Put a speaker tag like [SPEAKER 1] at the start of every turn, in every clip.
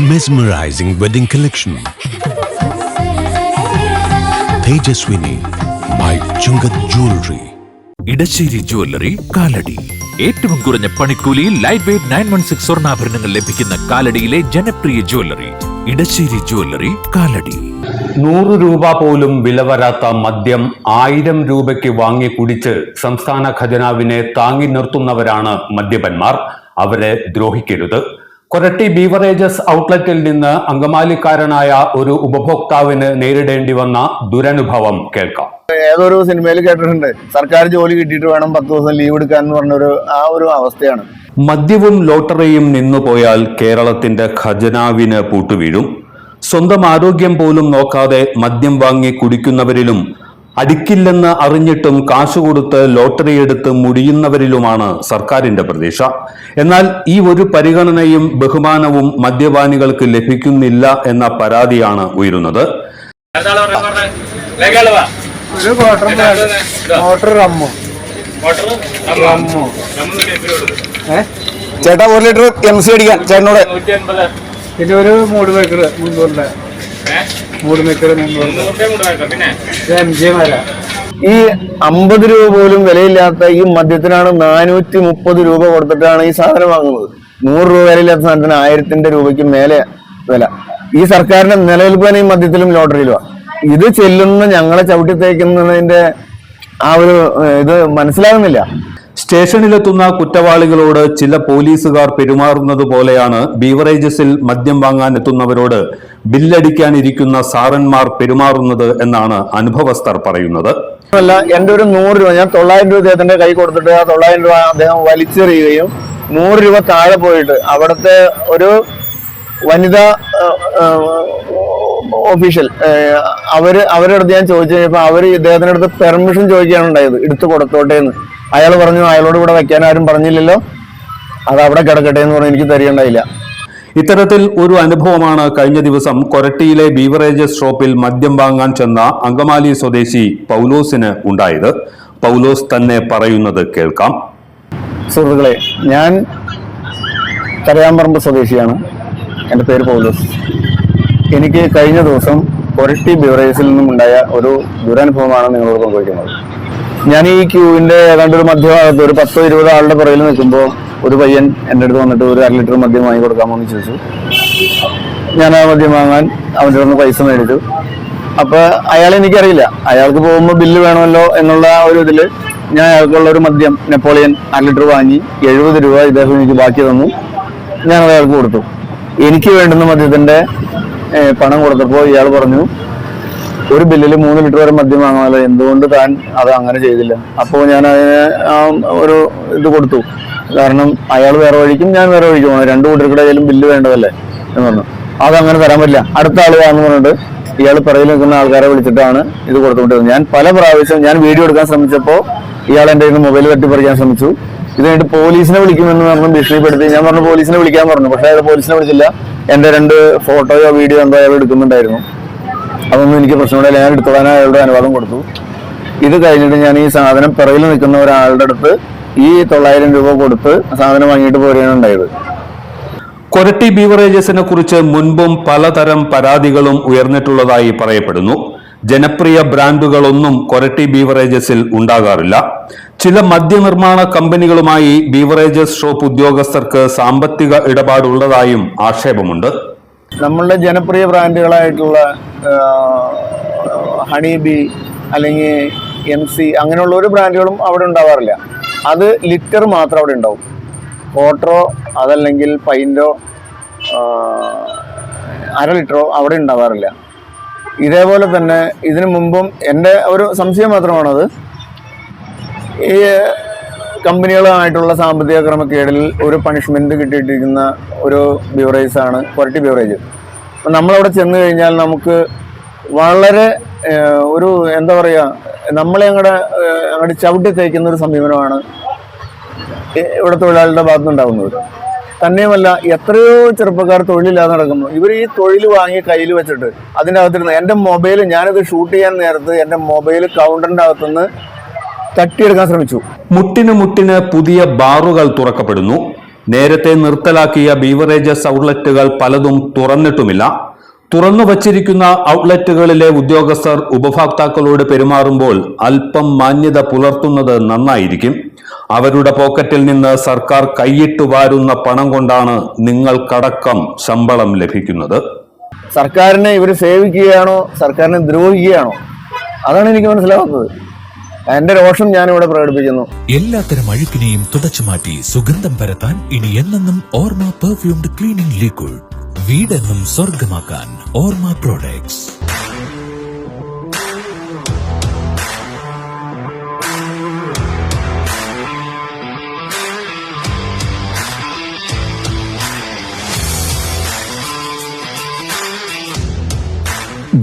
[SPEAKER 1] Mesmerizing wedding collection. Tejaswini by Chungat Jewelry.
[SPEAKER 2] Edassery jewellery Kalady. ഏറ്റവും കുറഞ്ഞ പണിക്കൂലിയിൽ ലൈറ്റ് വെയ്റ്റ് 916 സ്വർണ്ണാഭരണങ്ങൾ ലഭിക്കുന്ന കാലടിയിലെ ജനപ്രിയ ജ്വല്ലറി ഇടശ്ശേരി ജ്വല്ലറി കാലടി.
[SPEAKER 3] 100 രൂപ പോലും വില വരാത്ത മദ്യം 1000 രൂപയ്ക്ക് വാങ്ങി കുടിച്ച് സംസ്ഥാന ഖജനാവിനെ താങ്ങി നിർത്തുന്നവരാണ് മദ്യപന്മാർ. അവരെ ദ്രോഹിക്കരുത്. കൊരട്ടി ബീവറേജസ് ഔട്ട്ലെറ്റിൽ നിന്ന് അങ്കമാലിക്കാരനായ ഒരു ഉപഭോക്താവിന് നേരിടേണ്ടി വന്ന ദുരനുഭവം കേൾക്കാം.
[SPEAKER 4] ഏതൊരു സിനിമയിൽ കേട്ടിട്ടുണ്ട്, സർക്കാർ ജോലി കിട്ടിയിട്ട് വേണം 10 ദിവസം ലീവ് എടുക്കാൻ എന്ന് പറഞ്ഞൊരു ഒരു അവസ്ഥയാണ്.
[SPEAKER 3] മദ്യവും ലോട്ടറിയും നിന്നുപോയാൽ കേരളത്തിന്റെ ഖജനാവിന് പൂട്ടുവീഴും. സ്വന്തം ആരോഗ്യം പോലും നോക്കാതെ മദ്യം വാങ്ങി കുടിക്കുന്നവരിലും അടിക്കില്ലെന്ന് അറിഞ്ഞിട്ടും കാശുകൊടുത്ത് ലോട്ടറി എടുത്ത് മുടിയുന്നവരിലുമാണ് സർക്കാരിന്റെ പ്രതീക്ഷ. എന്നാൽ ഈ ഒരു പരിഗണനയും ബഹുമാനവും മദ്യപാനികൾക്ക് ലഭിക്കുന്നില്ല എന്ന പരാതിയാണ് ഉയരുന്നത്.
[SPEAKER 4] ചേട്ടാ 1 ലിറ്റർ MC അടിക്കാൻ ചേട്ടനോട്.
[SPEAKER 5] പിന്നെ ഒരു 3 മേക്കർ
[SPEAKER 4] ഈ 50 രൂപ പോലും വിലയില്ലാത്ത ഈ മദ്യത്തിനാണ് 430 രൂപ കൊടുത്തിട്ടാണ് ഈ സാധനം വാങ്ങുന്നത്. 100 രൂപ വിലയില്ലാത്ത സാധനത്തിന് 1000 രൂപയ്ക്ക് മേലെ വില. ഈ സർക്കാരിന്റെ നിലനിൽപ്പ് ഈ മദ്യത്തിലും ലോട്ടറിയിലുമാണ്. ഇത് ചെല്ലുന്ന ഞങ്ങളെ ചവിട്ടി തേക്കുന്നതിന്റെ ആ ഒരു ഇത് മനസ്സിലാകുന്നില്ല.
[SPEAKER 3] സ്റ്റേഷനിലെത്തുന്ന കുറ്റവാളികളോട് ചില പോലീസുകാർ പെരുമാറുന്നത് പോലെയാണ് ബീവറേജസിൽ മദ്യം വാങ്ങാൻ എത്തുന്നവരോട് ബില്ലടിക്കാനിരിക്കുന്ന സാറന്മാർ പെരുമാറുന്നത് എന്നാണ് അനുഭവസ്ഥർ പറയുന്നത്.
[SPEAKER 4] അല്ല, എന്റെ ഒരു 100 രൂപ ഞാൻ 900 രൂപ അദ്ദേഹത്തിന്റെ കൈ കൊടുത്തിട്ട് ആ 900 രൂപ അദ്ദേഹം വലിച്ചെറിയുകയും 100 രൂപ താഴെ പോയിട്ട് അവിടുത്തെ ഒരു വനിതാ ഒഫീഷ്യൽ അവരുടെ അടുത്ത് ഞാൻ ചോദിച്ചു കഴിഞ്ഞപ്പോ അവര് ഇദ്ദേഹത്തിന്റെ അടുത്ത് പെർമിഷൻ ചോദിക്കുകയാണ് ഉണ്ടായത്, എടുത്തു കൊടുത്തോട്ടെ എന്ന്. അയാൾ പറഞ്ഞു അയാളോട് ഇവിടെ വെക്കാൻ ആരും പറഞ്ഞില്ലല്ലോ, അത് അവിടെ കിടക്കട്ടെ എന്ന് പറഞ്ഞു. എനിക്ക് തരികയുണ്ടായില്ല.
[SPEAKER 3] ഇത്തരത്തിൽ ഒരു അനുഭവമാണ് കഴിഞ്ഞ ദിവസം കൊരട്ടിയിലെ ബീവറേജസ് ഷോപ്പിൽ മദ്യം വാങ്ങാൻ ചെന്ന അങ്കമാലി സ്വദേശി പൗലോസിന് ഉണ്ടായത്. പൗലോസ് തന്നെ പറയുന്നത് കേൾക്കാം.
[SPEAKER 4] സുഹൃത്തുക്കളെ, ഞാൻ കരയാമ്പറമ്പ് സ്വദേശിയാണ്. എൻ്റെ പേര് പൗലോസ്. എനിക്ക് കഴിഞ്ഞ ദിവസം കൊരട്ടി ബീവറേജസിൽ നിന്നും ഉണ്ടായ ഒരു ദുരനുഭവമാണ് നിങ്ങളോട് പങ്കുവയ്ക്കുന്നത്. ഞാൻ ഈ ക്യൂവിന്റെ ഏതാണ്ട് ഒരു മധ്യഭാഗത്ത് ഒരു 10-20 ആളുടെ പുറകിൽ നിൽക്കുമ്പോൾ ഒരു പയ്യൻ എൻ്റെ അടുത്ത് വന്നിട്ട് ഒരു 1/2 ലിറ്റർ മദ്യം വാങ്ങി കൊടുക്കാമോ എന്ന് ചോദിച്ചു. ഞാൻ ആ മദ്യം വാങ്ങാൻ അവൻ്റെ അടുത്ത് പൈസ മേടിച്ചു. അപ്പൊ അയാളെ എനിക്കറിയില്ല. അയാൾക്ക് പോകുമ്പോൾ ബില്ല് വേണമല്ലോ എന്നുള്ള ഒരു ഇതിൽ ഞാൻ അയാൾക്കുള്ള ഒരു മദ്യം നെപ്പോളിയൻ 1/2 ലിറ്റർ വാങ്ങി 70 രൂപ ഇദ്ദേഹം എനിക്ക് ബാക്കി തന്നു. ഞാനത് അയാൾക്ക് കൊടുത്തു. എനിക്ക് വേണ്ടുന്ന മദ്യത്തിന്റെ പണം കൊടുത്തപ്പോൾ ഇയാൾ പറഞ്ഞു, ഒരു ബില്ലിൽ 3 ലിറ്റർ വരെ മദ്യം വാങ്ങാമല്ലോ, എന്തുകൊണ്ട് താൻ അത് അങ്ങനെ ചെയ്തില്ല? അപ്പോൾ ഞാൻ അതിന് ഒരു ഇത് കൊടുത്തു. കാരണം അയാൾ വേറെ വഴിക്കും ഞാൻ വേറെ വഴിക്കും പോകണം, 2 കൂട്ടർക്കിടെ ആയാലും ബില്ല് വേണ്ടതല്ലേ എന്ന് പറഞ്ഞു. അതങ്ങനെ തരാൻ പറ്റില്ല, അടുത്ത ആൾ വാന്ന് പറഞ്ഞിട്ട് ഇയാൾ പിറകിൽ നിൽക്കുന്ന ആൾക്കാരെ വിളിച്ചിട്ടാണ് ഇത് കൊടുത്തുകൊണ്ടിരുന്നത്. ഞാൻ പല പ്രാവശ്യം ഞാൻ വീഡിയോ എടുക്കാൻ ശ്രമിച്ചപ്പോൾ ഇയാൾ എൻ്റെ കയ്യിൽ നിന്ന് മൊബൈൽ തട്ടിപ്പറിക്കാൻ ശ്രമിച്ചു. ഇത് കഴിഞ്ഞിട്ട് പോലീസിനെ വിളിക്കുമെന്ന് പറഞ്ഞു ഭീഷണിപ്പെടുത്തി. ഞാൻ പറഞ്ഞു പോലീസിനെ വിളിക്കാൻ പറഞ്ഞു. പക്ഷേ അയാൾ പോലീസിനെ വിളിച്ചില്ല. എൻ്റെ 2 ഫോട്ടോയോ വീഡിയോ എന്തോ അയാൾ എടുക്കുന്നുണ്ടായിരുന്നു. അതൊന്നും എനിക്ക് പ്രശ്നമില്ല, ഞാൻ എടുത്തോളാൻ അയാളുടെ അനുവാദം കൊടുത്തു. ഇത് കഴിഞ്ഞിട്ട് ഞാൻ ഈ സാധനം പിറകിൽ നിൽക്കുന്ന ഒരാളുടെ അടുത്ത് ഈ 900 രൂപ കൊടുത്ത് സാധനം വാങ്ങിയിട്ട് പോരുകയാണ് ഉണ്ടായത്.
[SPEAKER 3] കൊരട്ടി ബീവറേജസിനെ കുറിച്ച് മുൻപും പലതരം പരാതികളും ഉയർന്നിട്ടുള്ളതായി പറയപ്പെടുന്നു. ജനപ്രിയ ബ്രാൻഡുകളൊന്നും കൊരട്ടി ബീവറേജസിൽ ഉണ്ടാകാറില്ല. ചില മദ്യനിർമ്മാണ കമ്പനികളുമായി ബീവറേജസ് ഷോപ്പ് ഉദ്യോഗസ്ഥർക്ക് സാമ്പത്തിക ഇടപാടുള്ളതായും ആക്ഷേപമുണ്ട്.
[SPEAKER 4] നമ്മളുടെ ജനപ്രിയ ബ്രാൻഡുകളായിട്ടുള്ള ഹണി ബി അല്ലെങ്കിൽ MC അങ്ങനെയുള്ള ഒരു ബ്രാൻഡുകളും അവിടെ ഉണ്ടാവാറില്ല. അത് ലിറ്റർ മാത്രം അവിടെ ഉണ്ടാവും. ക്വാർട്ടറോ അതല്ലെങ്കിൽ പൈൻറ്റോ 1/2 ലിറ്ററോ അവിടെ ഉണ്ടാവാറില്ല. ഇതേപോലെ തന്നെ ഇതിനു മുമ്പും എൻ്റെ ഒരു സംശയം മാത്രമാണത്, ഈ കമ്പനികളുമായിട്ടുള്ള സാമ്പത്തിക ക്രമക്കേടിൽ ഒരു പണിഷ്മെന്റ് കിട്ടിയിട്ടിരിക്കുന്ന ഒരു ബീവറേജാണ് കൊരട്ടി ബീവറേജ്. അപ്പം നമ്മളവിടെ ചെന്ന് കഴിഞ്ഞാൽ നമുക്ക് വളരെ ഒരു എന്താ പറയുക, നമ്മളെ അങ്ങോട്ട് ചവിട്ടി തേക്കുന്ന ഒരു സമീപനമാണ് ഇവിടെ തൊഴിലാളികളുടെ ഭാഗത്തുനിന്നുണ്ടാകുന്നത്. തന്നെയുമല്ല, എത്രയോ ചെറുപ്പക്കാർ തൊഴിലില്ലാതെ നടക്കുന്നു. ഇവർ ഈ തൊഴിൽ വാങ്ങി കയ്യിൽ വെച്ചിട്ട് അതിൻ്റെ അകത്തിരുന്ന് എൻ്റെ മൊബൈൽ, ഞാനിത് ഷൂട്ട് ചെയ്യാൻ നേരത്ത് എൻ്റെ മൊബൈൽ കൗണ്ടറിൻ്റെ അകത്തുനിന്ന് തട്ടിയെടുക്കാൻ ശ്രമിച്ചു.
[SPEAKER 3] മുട്ടിന് മുട്ടിന് പുതിയ ബാറുകൾ തുറക്കപ്പെടുന്നു. നേരത്തെ നിർത്തലാക്കിയ ബീവറേജസ് ഔട്ട്ലെറ്റുകൾ പലതും തുറന്നിട്ടുമില്ല. തുറന്നു വച്ചിരിക്കുന്ന ഔട്ട്ലെറ്റുകളിലെ ഉദ്യോഗസ്ഥർ ഉപഭോക്താക്കളോട് പെരുമാറുമ്പോൾ അല്പം മാന്യത പുലർത്തുന്നത് നന്നായിരിക്കും. അവരുടെ പോക്കറ്റിൽ നിന്ന് സർക്കാർ കൈയിട്ട് വാരുന്ന പണം കൊണ്ടാണ് നിങ്ങൾക്കടക്കം ശമ്പളം ലഭിക്കുന്നത്.
[SPEAKER 4] സർക്കാരിനെ ഇവർ സേവിക്കുകയാണോ സർക്കാരിനെ ദ്രോഹിക്കുകയാണോ? അതാണ് എനിക്ക് മനസ്സിലാവുന്നത്. എന്റെ രോഷം ഞാനിവിടെ പ്രകടിപ്പിക്കുന്നു.
[SPEAKER 2] എല്ലാത്തരം അഴുക്കിനെയും തുടച്ചുമാറ്റി സുഗന്ധം പരത്താൻ ഇനി എന്നെന്നും ഓർമ്മ പെർഫ്യൂംഡ് ക്ലീനിംഗ് ലിക്വിഡ്. വീടെന്നും സ്വർഗമാക്കാൻ ഓർമ്മ പ്രോഡക്ട്സ്.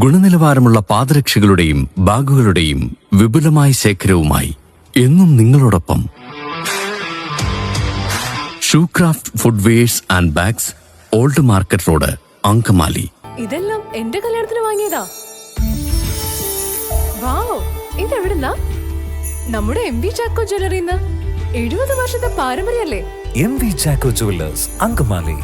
[SPEAKER 6] ഗുണനിലവാരമുള്ള പാദരക്ഷകളുടെയും ബാഗുകളുടെയും വിപുലമായ ശേഖരവുമായി എന്നും നിങ്ങളോടൊപ്പം Shoecraft footwears and bags, old market road, Angamaly.
[SPEAKER 7] ഇതെല്ലാം എന്റെ കല്യാണത്തിന് വാങ്ങിയതാ. വാവ്, ഇതെവിടുന്നാ? നമ്മുടെ MV ചാക്കോ ജ്വല്ലറിന്ന്. 70 വർഷത്തെ പാരമ്പര്യല്ലേ?
[SPEAKER 2] MV Chacko jewellers, Angamaly.